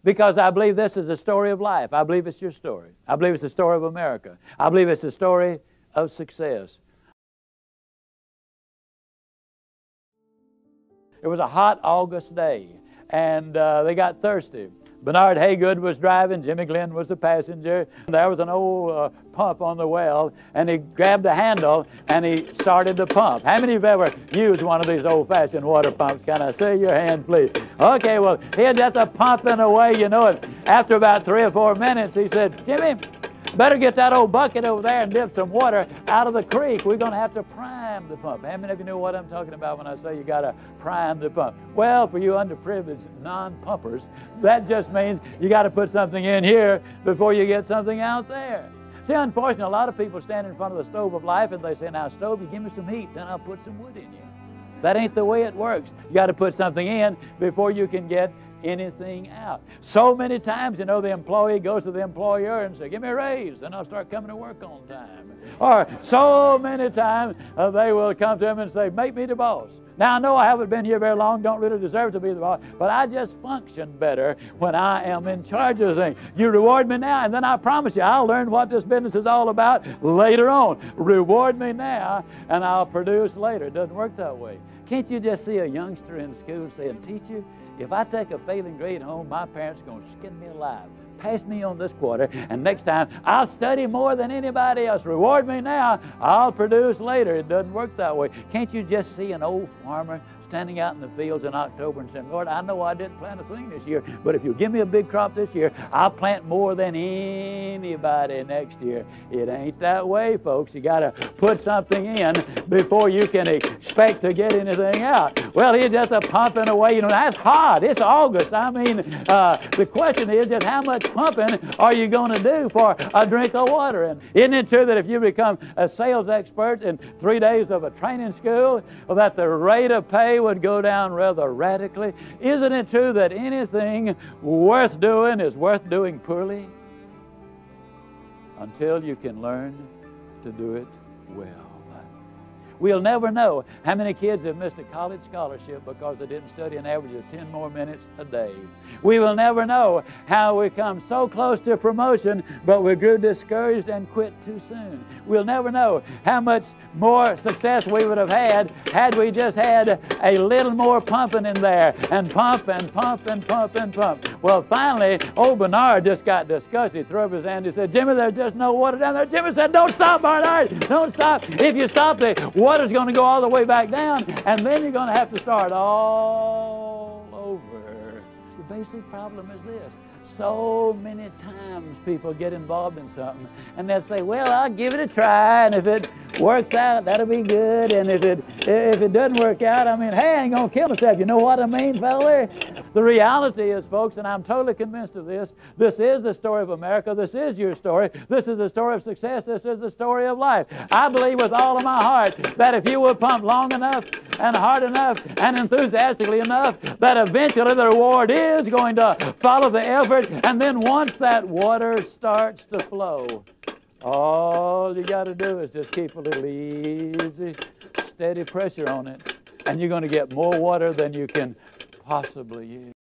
Because I believe this is the story of life. I believe it's your story. I believe it's the story of America. I believe it's the story of success. It was a hot August day, and they got thirsty. Bernard Haygood was driving, Jimmy Glenn was the passenger. There was an old pump on the well, and he grabbed the handle and he started the pump. How many of you have ever used one of these old-fashioned water pumps? Can I see your hand, please? Okay, well, he had just a pumping away, you know, and after about 3 or 4 minutes, he said, Jimmy, better get that old bucket over there and dip some water out of the creek. We're going to have to prime the pump. How many of you know what I'm talking about when I say you got to prime the pump? Well, for you underprivileged non-pumpers, that just means you got to put something in here before you get something out there. See, unfortunately, a lot of people stand in front of the stove of life and they say, now, stove, you give me some heat, then I'll put some wood in you. That ain't the way it works. You got to put something in before you can get anything out. So many times, you know, the employee goes to the employer and says, give me a raise, then I'll start coming to work on time. Or so many times they will come to him and say, make me the boss. Now, I know I haven't been here very long, don't really deserve to be the boss, but I just function better when I am in charge of things. You reward me now, and then I promise you, I'll learn what this business is all about later on. Reward me now, and I'll produce later. It doesn't work that way. Can't you just see a youngster in school saying, teacher, if I take a failing grade home, my parents are going to skin me alive. Pass me on this quarter, and next time I'll study more than anybody else. Reward me now, I'll produce later. It doesn't work that way. Can't you just see an old farmer standing out in the fields in October and saying, Lord, I know I didn't plant a thing this year, but if you give me a big crop this year, I'll plant more than anybody next year. It ain't that way, folks. You got to put something in before you can expect to get anything out. Well, he's just pumping away. You know, that's hot. It's August. I mean, the question is just how much pumping are you going to do for a drink of water? And isn't it true that if you become a sales expert in 3 days of a training school, that the rate of pay would go down rather radically? Isn't it true that anything worth doing is worth doing poorly until you can learn to do it well? We'll never know how many kids have missed a college scholarship because they didn't study an average of 10 more minutes a day. We will never know how we come so close to promotion, but we grew discouraged and quit too soon. We'll never know how much more success we would have had we just had a little more pumping in there, and pump and pump and pump and pump. Well, finally, old Bernard just got disgusted. He threw up his hand. He said, Jimmy, there's just no water down there. Jimmy said, don't stop, Bernard. Don't stop. If you stop, the water's going to go all the way back down, and then you're going to have to start all over. The basic problem is this. So many times people get involved in something and they'll say, well, I'll give it a try, and if it works out, that'll be good, and if it doesn't work out, I mean, hey, I ain't going to kill myself. You know what I mean, fella? The reality is, folks, and I'm totally convinced of this, this is the story of America. This is your story. This is the story of success. This is the story of life. I believe with all of my heart that if you will pump long enough and hard enough and enthusiastically enough, that eventually the reward is going to follow the effort. And then once that water starts to flow, all you got to do is just keep a little easy, steady pressure on it, and you're going to get more water than you can possibly use.